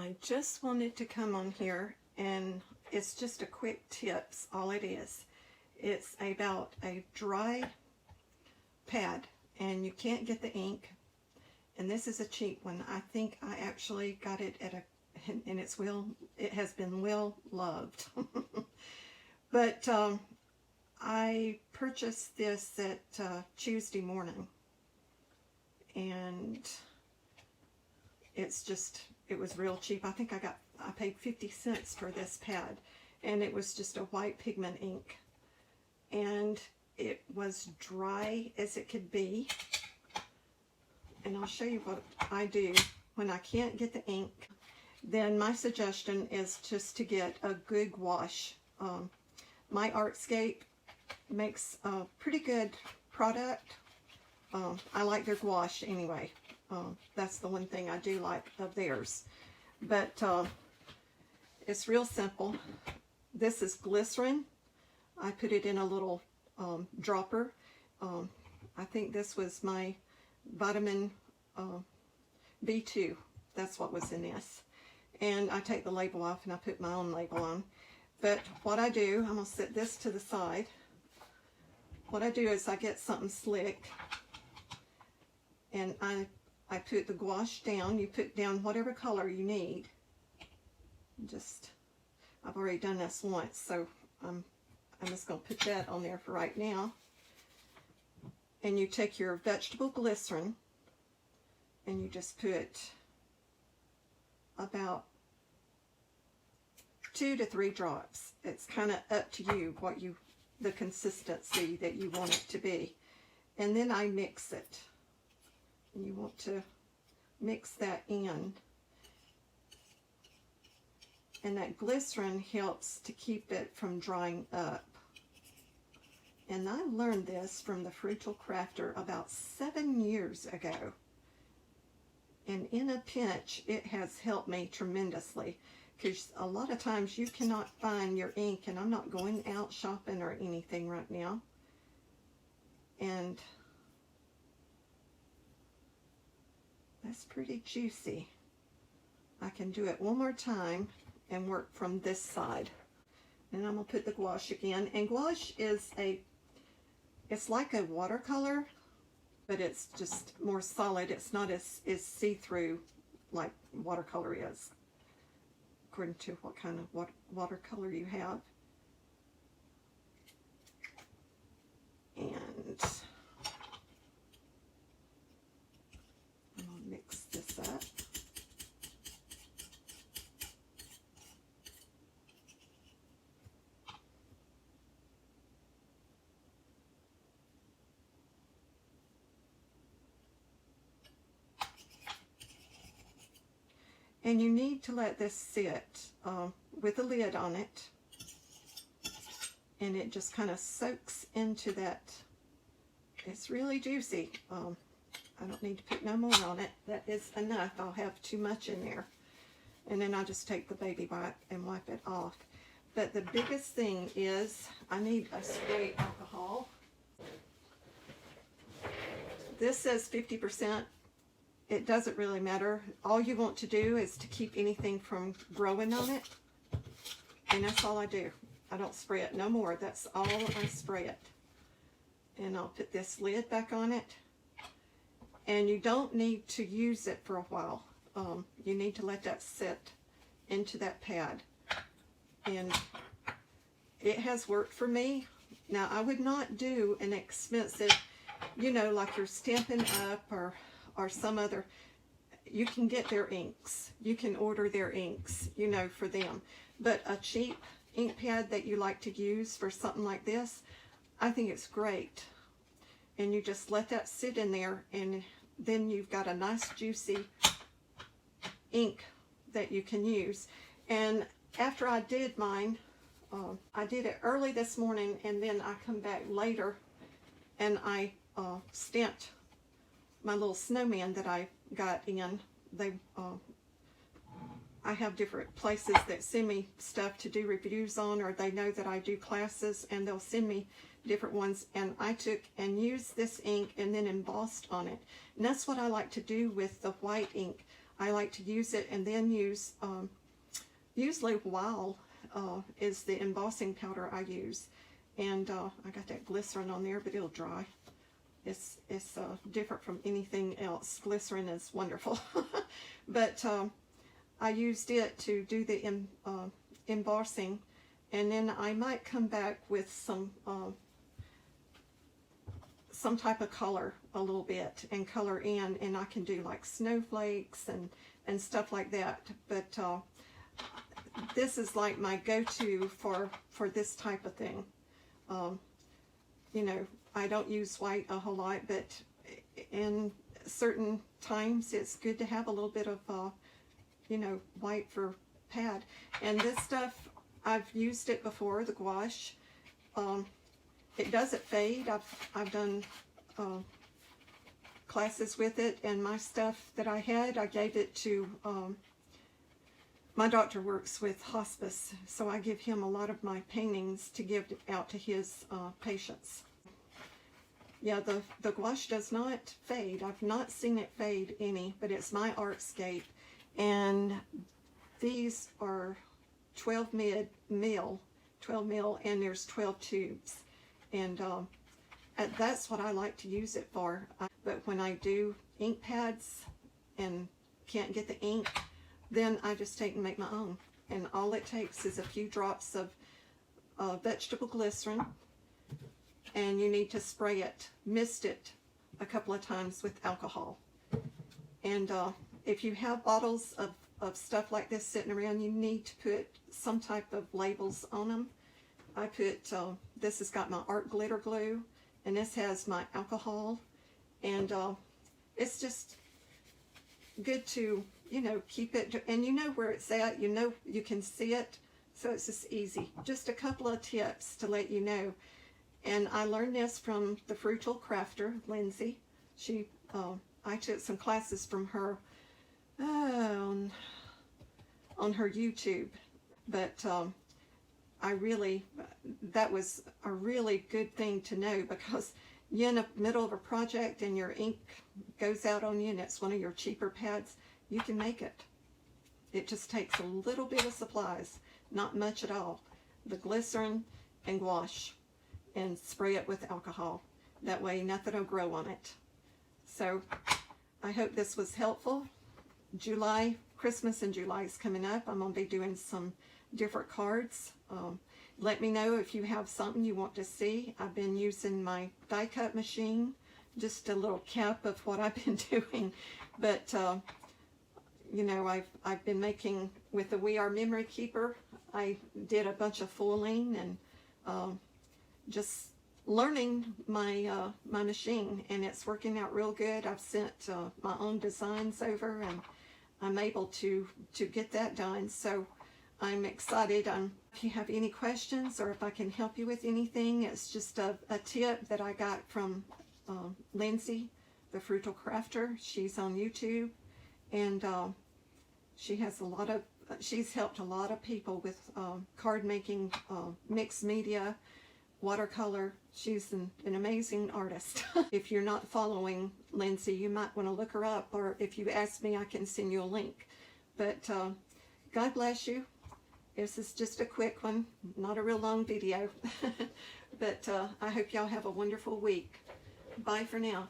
I just wanted to come on here, and it's just a quick tips, all it is. It's about a dry pad, and you can't get the ink, and this is a cheap one. I think I actually got it at a, and it has been well loved. But I purchased this at Tuesday morning, and it was real cheap. I think I paid 50 cents for this pad, and it was just a white pigment ink, and it was dry as it could be. And I'll show you what I do when I can't get the ink. Then my suggestion is just to get a good gouache. My Artscape makes a pretty good product. I like their gouache anyway. That's the one thing I do like of theirs. But it's real simple. This is glycerin. I put it in a little dropper. I think this was my vitamin B2. That's what was in this. And I take the label off and I put my own label on. But what I do, I'm going to set this to the side. What I do is I get something slick, and I put the gouache down. You put down whatever color you need. I've already done this once, so I'm just going to put that on there for right now. And you take your vegetable glycerin, and you just put about 2 to 3 drops. It's kind of up to you the consistency that you want it to be. And then I mix it. And you want to mix that in. And that glycerin helps to keep it from drying up. And I learned this from the Frugal Crafter about 7 years ago. And in a pinch, it has helped me tremendously. Because a lot of times you cannot find your ink, and I'm not going out shopping or anything right now. And that's pretty juicy. I can do it one more time and work from this side. And I'm going to put the gouache again. And gouache is it's like a watercolor, but it's just more solid. It's not as see-through like watercolor is, according to what kind of watercolor you have. And I'm going to mix this up. And you need to let this sit with a lid on it, and it just kind of soaks into that. It's really juicy. I don't need to put no more on it. That is enough. I'll have too much in there. And then I just take the baby wipe and wipe it off. But the biggest thing is I need a spray alcohol. This says 50%. It doesn't really matter. All you want to do is to keep anything from growing on it. And that's all I do. I don't spray it no more. That's all I spray it. And I'll put this lid back on it. And you don't need to use it for a while. You need to let that sit into that pad. And it has worked for me. Now, I would not do an expensive, like your Stampin' Up! or some other. You can get their inks. You can order their inks, for them. But a cheap ink pad that you like to use for something like this, I think it's great. And you just let that sit in there, and then you've got a nice juicy ink that you can use. And after I did mine, I did it early this morning, and then I come back later and I stamped my little snowman that I got in. I have different places that send me stuff to do reviews on, or they know that I do classes, and they'll send me different ones. And I took and used this ink and then embossed on it. And that's what I like to do with the white ink. I like to use it and then use, usually Wow is the embossing powder I use. And I got that glycerin on there, but it'll dry. It's different from anything else. Glycerin is wonderful. But I used it to do the embossing, and then I might come back with some type of color a little bit and color in, and I can do like snowflakes and stuff like that. But this is like my go-to for this type of thing. You know, I don't use white a whole lot, but in certain times it's good to have a little bit of, you know, white for pad. And this stuff, I've used it before, the gouache. It doesn't fade. I've done classes with it, and my stuff that I had, I gave it to, my doctor works with hospice, so I give him a lot of my paintings to give out to his patients. Yeah, the gouache does not fade. I've not seen it fade any, but it's my Artscape. And these are 12 mil, and there's 12 tubes. And that's what I like to use it for. But when I do ink pads and can't get the ink, then I just take and make my own. And all it takes is a few drops of vegetable glycerin, and you need to spray it, mist it a couple of times with alcohol. And if you have bottles of stuff like this sitting around, you need to put some type of labels on them. I put, this has got my art glitter glue, and this has my alcohol, and it's just good to, you know, keep it, and you know where it's at, you know, you can see it, so it's just easy. Just a couple of tips to let you know. And I learned this from the Frugal Crafter, Lindsay. She, I took some classes from her on her YouTube, but that was a really good thing to know, because you're in the middle of a project and your ink goes out on you and it's one of your cheaper pads, you can make it. It just takes a little bit of supplies, not much at all. The glycerin and gouache, and spray it with alcohol. That way nothing will grow on it. So I hope this was helpful. July, Christmas in July is coming up. I'm going to be doing some different cards. Let me know if you have something you want to see. I've been using my die cut machine, just a little cap of what I've been doing. But you know, I've been making with the We Are Memory Keeper. I did a bunch of fooling and just learning my my machine, and it's working out real good. I've sent my own designs over, and I'm able to get that done. So I'm excited. If you have any questions, or if I can help you with anything, it's just a tip that I got from Lindsay, the Frugal Crafter. She's on YouTube, and she has she's helped a lot of people with card making, mixed media, watercolor. She's an amazing artist. If you're not following Lindsay, you might want to look her up, or if you ask me, I can send you a link. But God bless you. This is just a quick one, not a real long video. But I hope y'all have a wonderful week. Bye for now.